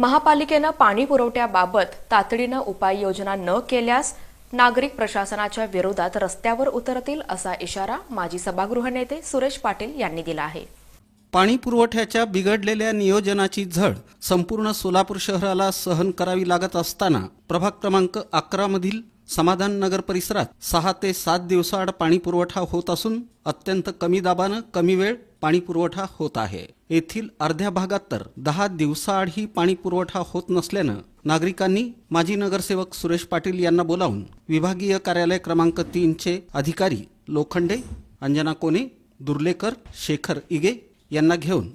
महापालिकेनं पाणी पुरवठ्याबाबत तातडीनं उपाययोजना न केल्यास नागरिक प्रशासनाच्या विरोधात रस्त्यावर उतरतील असा इशारा माजी सभागृह नेते सुरेश पाटील यांनी दिला आहे। पाणी पुरवठ्याच्या बिघडलेल्या नियोजनाची झळ संपूर्ण सोलापूर शहराला सहन करावी लागत असताना प्रभाग क्रमांक 11 मधील समाधान नगर परिसरात 6 ते 7 दिवसाआड पाणी पुरवठा होत असून अत्यंत कमी दाबानं कमी वेळ पाणी पुरवठा होत आहे। येथील अर्ध्या भागात तर 10 दिवसाआड ही पाणी पुरवठा होत नसल्यानं नागरिकांनी माजी नगरसेवक सुरेश पाटील यांना बोलावून विभागीय कार्यालय क्रमांक 3 चे अधिकारी लोखंडे, अंजना कोणे, दुर्लेकर, शेखर इगे यांना घेऊन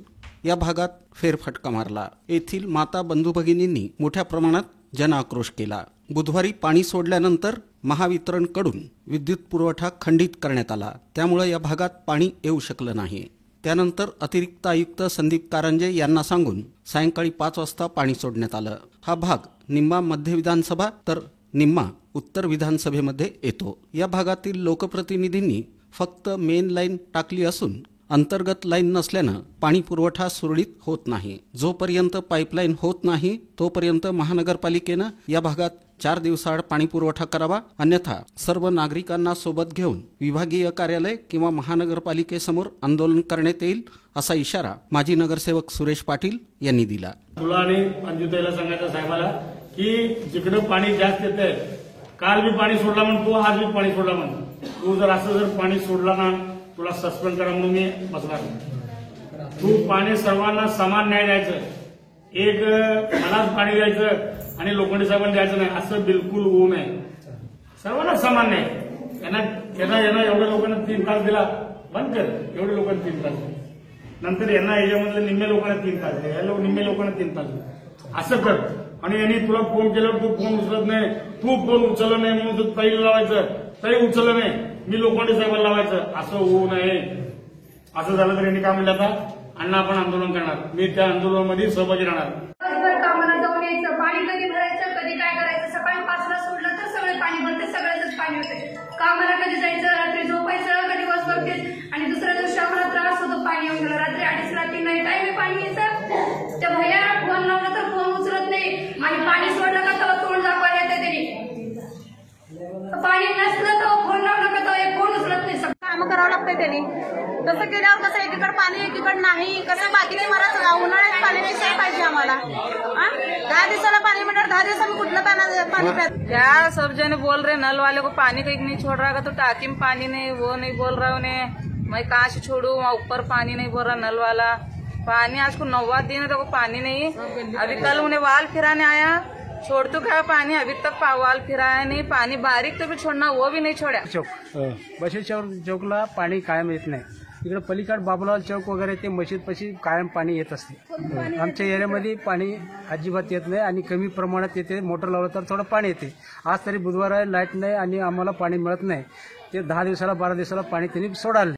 या भागात फेरफटका मारला। येथील माता बंधू भगिनींनी मोठ्या प्रमाणात जनआक्रोश केला। बुधवारी पाणी सोडल्यानंतर महावितरणकडून विद्युत पुरवठा खंडित करण्यात आला, त्यामुळे या भागात पाणी येऊ शकलं नाही। त्यानंतर अतिरिक्त आयुक्त संदीप कारंजे यांना सांगून सायंकाळी 5 वाजता पाणी सोडण्यात आलं। हा भाग निम्मा मध्य विधानसभा तर निम्मा उत्तर विधानसभेमध्ये येतो। या भागातील लोकप्रतिनिधींनी फक्त मेन लाईन टाकली असून अंतर्गत लाईन नसल्यानं पाणी पुरवठा सुरळीत होत नाही। जोपर्यंत पाईपलाईन होत नाही तोपर्यंत महानगरपालिकेनं या भागात 4 दिवसाआड पाणी पुरवठा करावा, अन्यथा सर्व नागरिकांना सोबत घेऊन विभागीय कार्यालय किंवा महानगरपालिकेसमोर आंदोलन करण्यात येईल असा इशारा माजी नगरसेवक सुरेश पाटील यांनी दिला। तुला आणि अंजुताईला सांगायचं साहेबाला की जिकडे पाणी जास्त येतंय, काल भी पाणी सोडला म्हण तू, आज भी पाणी सोडला म्हण तू, जर असं जर पाणी सोडला ना तुला सस्पेंड करा म्हणून मी बसणार। तू पाणी सर्वांना समान न्याय द्यायचं, एक मलाच पाणी द्यायचं आणि लोखंडे साहेबांना द्यायचं नाही असं बिलकुल होऊ नये। सर्वांना समान न्याय। यांना एवढ्या लोकांना 3 तास दिला, बंद कर, एवढ्या लोकांना 3 तास नंतर यांना याच्यामधले निम्मे लोकांना 3 तास दे, निम्मे लोकांना 3 तास दे, असं कर। आणि यांनी तुला फोन केल्यावर तू फोन उचलत नाही, तू फोन उचललं नाही म्हणून तू ताईला लावायचं, ताई उचललं नाही मी लोखंडे साहेबांना लावायचं, असं होऊ नये। असं झालं तर यांनी काय म्हणलं आता अण्णा आपण आंदोलन करणार, मी त्या आंदोलनामध्ये सहभागी राहणार। कामाला जाऊन यायचं, पाणी कधी भरायचं, कधी काय करायचं, सकाळी 5ला सोडलं तर सगळे पाणी भरते, सगळ्याच पाणी होते। कामाला कधी जायचं, रात्री झोपायचं, कधी बस बघते आणि दुसऱ्या दिवशी आम्हाला त्रास होतो पाणी येऊन गेलं। रात्री 2:30 रात्री नाही टाइम पाणी यायचं, त्या भैयाला फोन लावला तर फोन उचलत नाही आणि पाणी सोडलं का तेव्हा तोंड दाखवायला येते त्यांनी, पाणी नसलं तर फोन लावलं का तेव्हा फोन उचलत नाही। काम करावं लागतंय त्यांनी, तसं केल्यावर कसं एकीकडे पाणी एकीकडे नाही, कसं बाकीचे मला उन्हाळ्यात पाणी नाही पाहिजे आम्हाला। 10 दिवसाला पाणी म्हणणार 10 दिवस में कुठलं पानी प्याते। क्या सब जने बोल रहे नल वाले को पानी कहीं नहीं छोड़ रहा, तो टाकी में पानी नहीं, वो नहीं बोल रहा उन्हें, मैं कहाँ से छोड़ू, वहाँ ऊपर पानी नहीं बोल रहा नल वाला। पानी आज को 9वां दिन है तो पानी नहीं। अभी कल उन्हें वाल फिराने आया, छोड़ तो क्या पानी, अभी तक वाल फिराया नहीं। पानी बारीक तो भी छोड़ना, वो भी नहीं छोड़ा। बशीर चौकला पाणी कायम येत नाही, इकडे पलीकडे बाबूलाल चौक वगैरे ते मशीद पशी कायम पाणी येत असते। आमच्या एरियामध्ये पाणी अजिबात येत नाही आणि कमी प्रमाणात येते, मोटर लावलं तर थोडं पाणी येते। आज तरी बुधवार आहे, लाईट नाही आणि आम्हाला पाणी मिळत नाही, ते 10 दिवसाला 12 दिवसाला पाणी त्यांनी सोडाले।